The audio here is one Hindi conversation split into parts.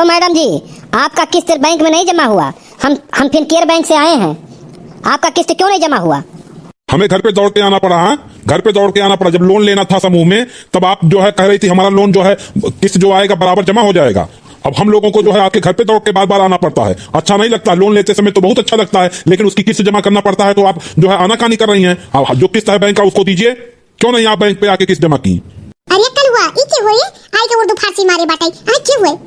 तो मैडम जी, आपका किस्त बैंक में नहीं जमा हुआ। हम फिनकेयर बैंक से आए हैं। आपका किस्त क्यों नहीं जमा हुआ? हमें घर पे दौड़ के आना पड़ा। हाँ, घर पे दौड़ के आना पड़ा। जब लोन लेना था समूह में, तब आप जो है कह रही थी हमारा लोन जो है किस्त जो आएगा बराबर जमा हो जाएगा। अब हम लोगों को जो है आपके घर पे दौड़ के बार बार आना पड़ता है। अच्छा नहीं लगता। लोन लेते समय तो बहुत अच्छा लगता है, लेकिन उसकी किस्त जमा करना पड़ता है, तो आप जो है आनाकानी कर रही हैं। अब जो किस्त है बैंक का उसको दीजिए। क्यों नहीं आप बैंक पे आके किस्त जमा की? अरे कलुआ ई के होए? आई के उर्दू फारसी मारे बाटाई आ के होए?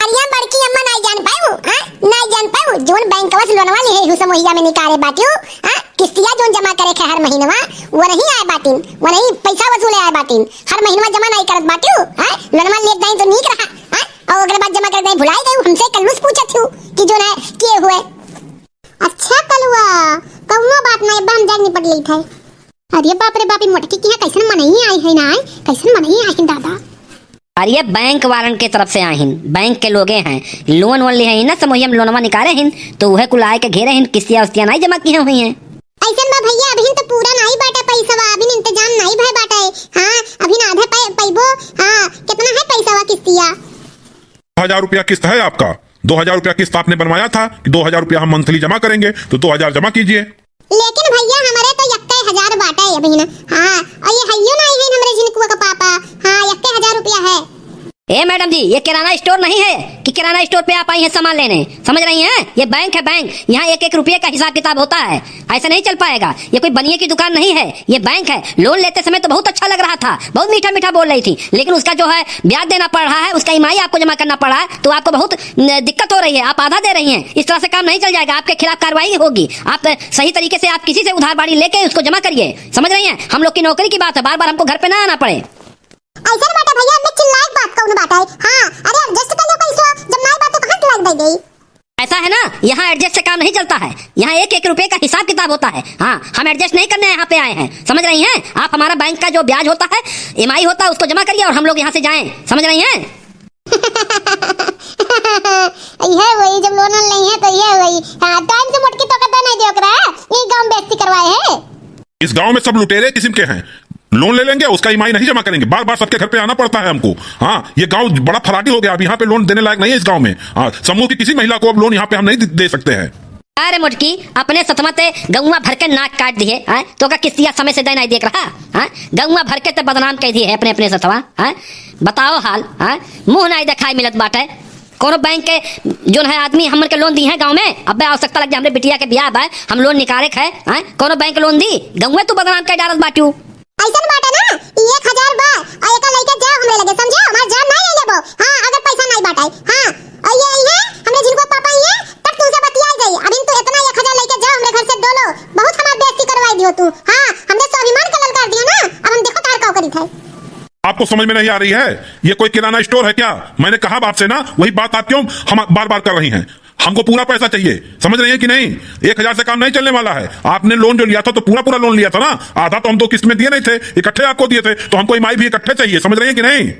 अरिया बड़की अम्मा नहीं जान पाए हो। हां नहीं जान पाए हो जोन बैंक वास लोनवा ले है हुस मोहिया में निकाले बाटियो। हां किस्तिया जोन जमा करे के हर महीनवा वो नहीं आए बाटिन, वो नहीं पैसा वसूले आए बाटिन। हर महीनवा जमा नहीं करत बाटियो। हां लोनवा ले जाई तो नीक रहा। हां और अगले बार जमा कर दई भुलाई गई। हमसे कल्लूस पूछत हूं कि जो है के हुए। अच्छा कलुआ कौनो बात नहीं बन जानी पड़ ली था। अरे बाप रे बाप मोटकी की कैसन मनई आई है ना, कैसन मनई आई है दादा। अरे बैंक वालन के तरफ से आहिन, बैंक के लोगे हैं, लोन वोन लिए हैं ना, समूह में लोनवा निकाले हैं, तो वह कुल आए के घेरे हैं, किस्तियां उस्तियां नहीं जमा की हुई हैं। ऐसन बा भैया अभी तो पूरा नहीं बाटा पैसा, अभी इंतजाम नहीं भय बाटा है। हां अभी आधे पैबो। हां कितना है पैसा वा किस्तिया? 2000 रुपया किस्त है आपका। 2000 रुपया किस्त आपने बनवाया था कि 2000 रुपया हम मंथली जमा करेंगे, तो 2000 जमा कीजिए। लेकिन भैया हमारे तो 1000 बाटा है अभी ना। हां और ये हइयो नहीं है हमरे जिनको का पापा। हां 1000 रुपया है। ए मैडम जी, ये किराना स्टोर नहीं है कि किराना स्टोर पे आप आई हैं सामान लेने। समझ रही हैं? ये बैंक है, बैंक। यहाँ एक एक रुपये का हिसाब किताब होता है। ऐसा नहीं चल पाएगा। ये कोई बनिए की दुकान नहीं है, ये बैंक है। लोन लेते समय तो बहुत अच्छा लग रहा था, बहुत मीठा मीठा बोल रही थी, लेकिन उसका जो है ब्याज देना पड़ रहा है, उसका ईएमआई आपको जमा करना पड़ा है, तो आपको बहुत दिक्कत हो रही है। आप आधा दे रही हैं। इस तरह से काम नहीं चल जाएगा, आपके खिलाफ कार्रवाई होगी। आप सही तरीके से आप किसी से उधार बाड़ी लेके उसको जमा करिए। समझ रही हैं? हम लोग की नौकरी की बात है, बार बार हमको घर पे ना आना पड़े। ऐसा बाटा भैया मैं चिल्लाए बात कौन बात है? हां अरे एडजस्ट कर लो पैसा, जब नहीं बात तो कहां से लग गई? ऐसा है ना, यहाँ एडजस्ट से काम नहीं चलता है। यहाँ एक एक रुपए का हिसाब किताब होता है। हाँ, हम एडजस्ट नहीं करने यहाँ पे आए हैं। समझ रही हैं? आप हमारा बैंक का जो ब्याज होता है, ईएमआई होता है, उसको जमा करिए और हम लोग यहाँ से जाएं। समझ रही हैं? ये वही जब लोन नहीं है तो ये वही। हां टाइम से मोटकी तो कदा नहीं देख रहा है। ये गांव बेइज्जती करवाए है। इस गांव में सब लुटेरे किस्म के हैं। लोन ले लेंगे, उसका ईएमआई नहीं जमा करेंगे, बार बार सबके घर पे आना पड़ता है हमको। हाँ, ये गांव बड़ा फराटी हो गया। अब यहाँ पे लोन देने लायक नहीं है इस गांव में। हाँ, समूह की किसी महिला को अब लोन यहाँ पे हम नहीं दे सकते हैं। अरे मुटकी, अपने सतमते गौवा भर के नाक काट दिए। तो का किस्तिया समय से दे नहीं देख रहा। गौवा भर के तो बदनाम कह दिए है अपने अपने सतवा। बताओ हाल। मुंह नहीं दिखाई मिलत बाटे। कोनो बैंक के जो है आदमी हमर के लोन दी है गांव में। अब आवश्यकता लग जाए हमरे बिटिया के ब्याह बा, हम लोन निकाले है। कोनो बैंक लोन दी गौवे तू बदनाम कह डालत बाटू। ऐसन बाटा ना 1000 बा और एका लइका जाओ हमरे लगे, समझो? हमार जान नहीं ले लेबो। हां अगर पैसा नहीं बाटाई। हां और ये है हमरे जिनको पापा ये तब तुमसे बतियाई गई। अभी तो इतना 1000 लइका जाओ हमरे घर से डोलो। बहुत हमार बेइज्जती करवाई दियो तू। हां हमरे स्वाभिमान का ललकार दियो ना। अब हम देखो तार का करी था। आपको समझ में नहीं आ रही है? ये कोई किराना स्टोर है क्या? मैंने कहा आपसे ना, वही बात आप क्यों हम बार बार कर रही हैं? हमको पूरा पैसा चाहिए। समझ रही है कि नहीं? 1000 से काम नहीं चलने वाला है। आपने लोन जो लिया था तो पूरा लोन लिया था ना। आधा तो हम 2 किस्त में दिए नहीं थे, इकट्ठे आपको दिए थे, तो हमको ईएमआई भी इकट्ठे चाहिए। समझ रही है कि नहीं?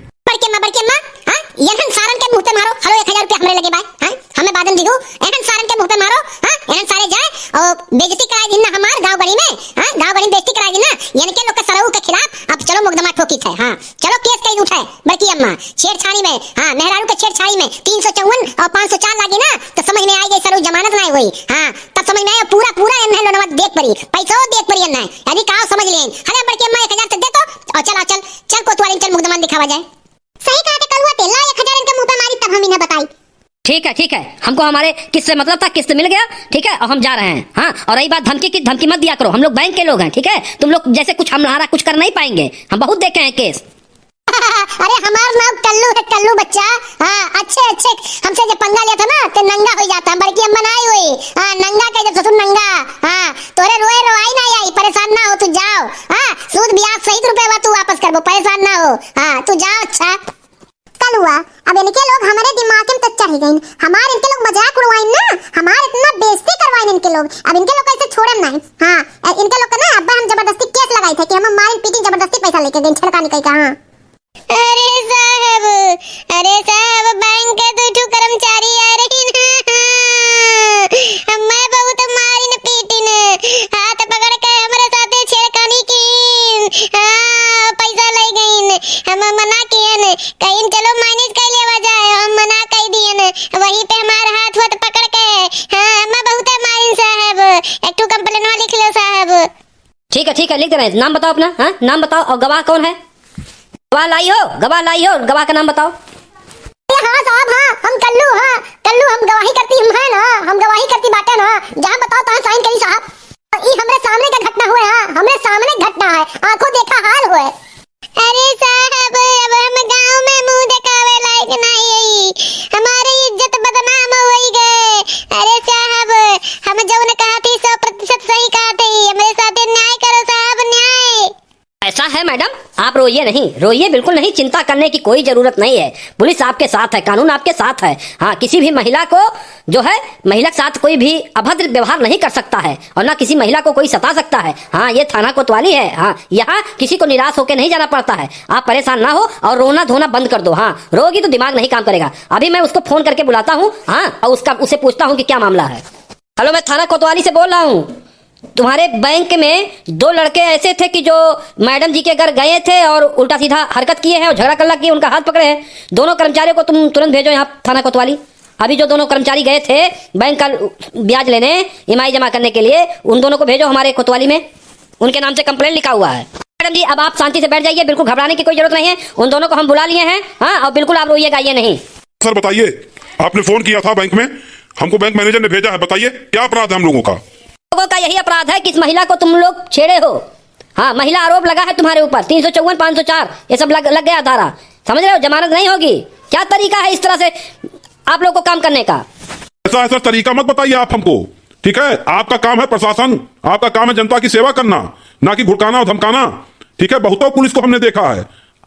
बड़के मां हां यहन सारन के मुंह पे मारो। हेलो 1000 रुपया हमरे लगे भाई। हां हमें बादल दिगो एहन सारन के मुंह पे मारो। हां एहन सारे जाए और बेइज्जती कराई दिन ना हमार गांव गली में। हां गांव गली में बेइज्जती कराई दिन ना, यानी के लोग के सरऊ के खिलाफ अब चलो मुकदमा ठोकी थे। हां चलो केस कई उठाए बड़की अम्मा छेड़छाड़ी में। हां मेहरारू के छेड़छाड़ी में 354 और 504 लागी ना, तो समझ में आई गई सरऊ जमानत नहीं हुई। हां तब समझ में आया पूरा एन लोनवा देख पड़ी, पैसा देख पड़ी ना, यानी का समझ लेन। अरे बड़की अम्मा 1000 से दे तो और चल कोतवाली चल मुकदमा दिखावा जाए। सही कहा के कलुआ तेला 1000 इनके मुंह पे मारी तब हम इन्हें बताई। ठीक है, हमको हमारे किस्त से मतलब था, किस्त मिल गया। ठीक है, और हम जा रहे हैं। हाँ, और रही बात धमकी की, धमकी मत दिया करो। हम लोग बैंक के लोग हैं। ठीक है, तुम लोग जैसे कुछ हमारा कुछ कर नहीं पाएंगे। हम बहुत देखे हैं केस। अरे हमार नाम कल्लू है, कल्लू बच्चा। हाँ अच्छे हमसे जब पंगा लिया था ना तो नंगा हो जाता। बड़की अम्मा नहीं हुई। हाँ नंगा कह जब ससुर नंगा। हाँ तोरे रोई नहीं आई। परेशान ना हो तू जाओ। हाँ सूद ब्याज सही रुपए तू वापस करबो, परेशान ना हो। हाँ तू जाओ। अच्छा कलुआ अब इनके लोग हमारे दिमाग में तक चढ़ गए। हमार इनके लोग मजाक उड़वाइन ना, हमार इतना बेइज्जती करवाइन इनके लोग। अब इनके लोग कैसे छोड़म नहीं। हाँ इनके लोग का ना अब्बा हम जबरदस्ती केस लगाई थे कि हम मारिन पीटी जबरदस्ती पैसा लेके गए छड़का निकल का। हां अरे साहब बैंक के दो कर्मचारी आ रही ना, मैं बहुत मारी न पीटी न, हाथ पकड़ के हमारे साथे छेड़खानी की। पैसा ले गईन, हम मना किए न, कहीं चलो मैनेज कर लेवा जाए, हम मना कर दिए न। ठीक है, लिख दे रहे हैं। नाम बताओ अपना, हाँ नाम बताओ, और गवाह कौन है? गवाह लाई हो, गवाह का नाम बताओ। हाँ साहब, हाँ हम कल्लू, हाँ कल्लू हम गवाही करती हम है ना, हम गवाही करती बाटे ना, जहाँ बताओ तहाँ साइन करी साहब। ये हमरे सामने का घटना हुआ है, हमरे सामने घटना है, आंखों देखा हाल हुआ है। अरे साहब, अब हम गांव में मुंह दिखावे लायक नहीं है, हमारी इज्जत बदनाम हो गए। अरे साहब, हम जो ने कहा थी 100% सही कहा थी, हमारे साथ न्याय करो साहब, न्याय। ऐसा है मैडम, आप रोइए नहीं, रोइए बिल्कुल नहीं, चिंता करने की कोई जरूरत नहीं है। पुलिस आपके साथ है, कानून आपके साथ है। हाँ, किसी भी महिला को जो है, महिला के साथ कोई भी अभद्र व्यवहार नहीं कर सकता है, और ना किसी महिला को कोई सता सकता है। हाँ, ये थाना कोतवाली है। हाँ, यहाँ किसी को निराश होकर नहीं जाना पड़ता है। आप परेशान ना हो और रोना धोना बंद कर दो। हाँ, रोगी तो दिमाग नहीं काम करेगा। अभी मैं उसको फोन करके बुलाता हूँ, हाँ, और उससे पूछता हूँ कि क्या मामला है। हेलो, मैं थाना कोतवाली से बोल रहा हूँ। तुम्हारे बैंक में 2 लड़के ऐसे थे कि जो मैडम जी के घर गए थे और उल्टा सीधा हरकत किए हैं और झगड़ा कर किए, उनका हाथ पकड़े हैं। दोनों कर्मचारियों को तुम तुरंत भेजो यहाँ थाना कोतवाली। अभी जो दोनों कर्मचारी गए थे बैंक का ब्याज लेने, ईएमआई जमा करने के लिए, उन दोनों को भेजो हमारे कोतवाली में। उनके नाम से कंप्लेंट लिखा हुआ है। मैडम जी, अब आप शांति से बैठ जाइए, बिल्कुल घबराने की कोई जरूरत नहीं है। उन दोनों को हम बुला लिए हैं। हाँ, और बिल्कुल आप रोइएगा ये नहीं। सर बताइए, आपने फोन किया था बैंक में, हमको बैंक मैनेजर ने भेजा है, बताइए क्या अपराध है हम लोगों का? लोगों का यही अपराध है कि इस महिला को तुम लोग छेड़े हो। हाँ, महिला आरोप लगा है तुम्हारे ऊपर, 354, 504 ये सब लग गया धारा। समझ रहे हो, जमानत नहीं होगी। क्या तरीका है इस तरह से आप लोग को काम करने का? ऐसा तरीका मत बताइए आप हमको, ठीक है? आपका काम है प्रशासन, आपका काम है जनता की सेवा करना, ना कि भुड़काना और धमकाना, ठीक है? बहुतों पुलिस को हमने देखा है,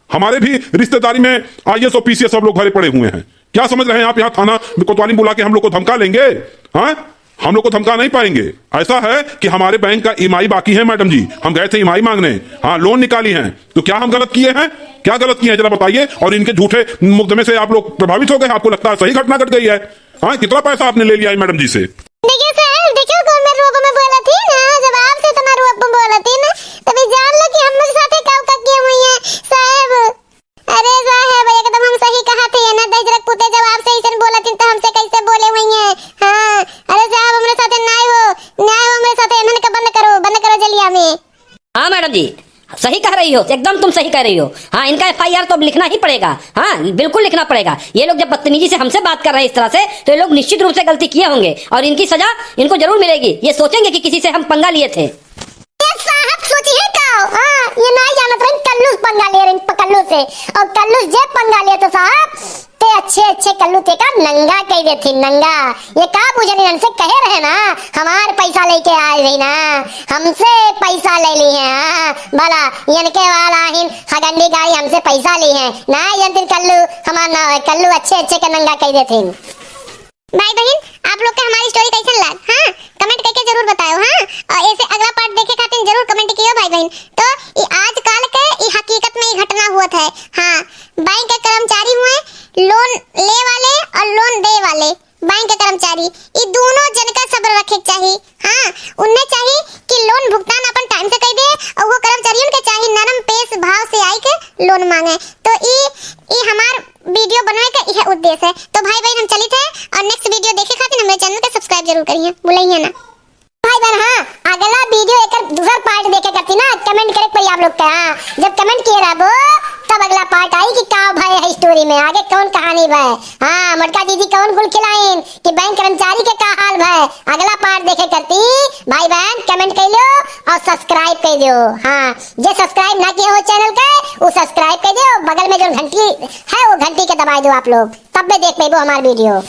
हमारे भी रिश्तेदारी में आईएएस और पीसीएस सब लोग भरे पड़े हुए हैं। क्या समझ रहे हैं आप यहाँ थाना कोतवाली बुला के हम लोग को धमका लेंगे? हाँ, हम लोग को धमका नहीं पाएंगे। ऐसा है कि हमारे बैंक का ईएमआई बाकी है मैडम जी, हम गए थे ईएमआई मांगने, हाँ लोन निकाली है, तो क्या हम गलत किए हैं? क्या गलत किए हैं जरा बताइए। और इनके झूठे मुकदमे से आप लोग प्रभावित हो गए, आपको लगता है सही घटना घट गई है? हाँ, कितना पैसा आपने ले लिया है मैडम जी से? देखिए सर, देखिए कौन मेरे रूप में बोला थी ना, जब आपसे तुम्हारे रूप में बोला थी ना, तभी जान लो कि हम मेरे साथ क्या किए हुई है साहब। अरे साहब, एकदम हम सही कहा थे ना, दजरक पुते जब आपसे ऐसे बोला थी तो हमसे कैसे बोले हुई है? हाँ, अरे साहब हमारे साथ न्याय हो मेरे साथ, इन्होंने का बंद करो जलिया में। हाँ मैडम जी, सही कह रही हो, एकदम तुम सही कह रही हो। हाँ, इनका एफआईआर तो अब लिखना ही पड़ेगा। हाँ, बिल्कुल लिखना पड़ेगा। ये लोग जब बदतमीजी से हमसे बात कर रहे हैं इस तरह से, तो ये लोग निश्चित रूप से गलती किए होंगे और इनकी सजा इनको जरूर मिलेगी। ये सोचेंगे कि किसी से हम पंगा लिए थे। साहब सोचिए का, हाँ ये नहीं जानत रही, कल्लू पंगा ले रही कल्लू से, और कल्लू जे पंगा ले तो साहब ते अच्छे कल्लू ते का नंगा कह दे थी, नंगा। ये का बुझनी हमसे कहे रहे ना, हमार पैसा लेके आए रही ना, हमसे पैसा ले ली है। हाँ भला इनके वाला हिन हगंडी गाड़ी हमसे पैसा ली है ना, ये कल्लू हमार ना है, कल्लू अच्छे के नंगा कह दे थी। भाई बहन, आप लोग का हमारी स्टोरी कैसे लगा? हाँ, कमेंट करके जरूर बताओ। हाँ, और ऐसे अगला पार्ट देखे खातिर जरूर कमेंट कियो भाई बहन। तो आज काल के हकीकत में ये घटना हुआ था। हाँ, बैंक के कर्मचारी हुए, लोन ले वाले और लोन दे वाले बैंक के कर्मचारी, ये दोनों जन का सब्र रखे चाहिए। हाँ, उन्हें चाहिए कि लोन भुगतान अपन टाइम से कर दे, और वो कर्मचारियों के चाहिए नरम पेश भाव से आई के लोन मांगे। तो ये हमार वीडियो बनने का यह उद्देश्य है। तो भाई बहन हम चलित है, और नेक्स्ट वीडियो देखे खातिर हमारे चैनल को सब्सक्राइब जरूर करिए, भूलिए ना भाई बहन। हाँ, अगला वीडियो एक दूसरा पार्ट देखे करती ना, कमेंट करे पर आप लोग का। हाँ, जब कमेंट किए रहो तब अगला पार्ट आई कि का भाई है स्टोरी में आगे कौन कहानी भाई। हाँ, मटका दीदी कौन गुल खिलाइन कि बैंक कर्मचारी के का हाल भाई, अगला पार्ट देखे करती भाई बहन। कमेंट कर लो और सब्सक्राइब कर दो। हाँ, जो सब्सक्राइब ना किए हो चैनल के वो सब्सक्राइब कर दो, बगल में जो घंटी है वो घंटी के दबाई दो आप लोग, तब भी देख पाइबो हमारे वीडियो।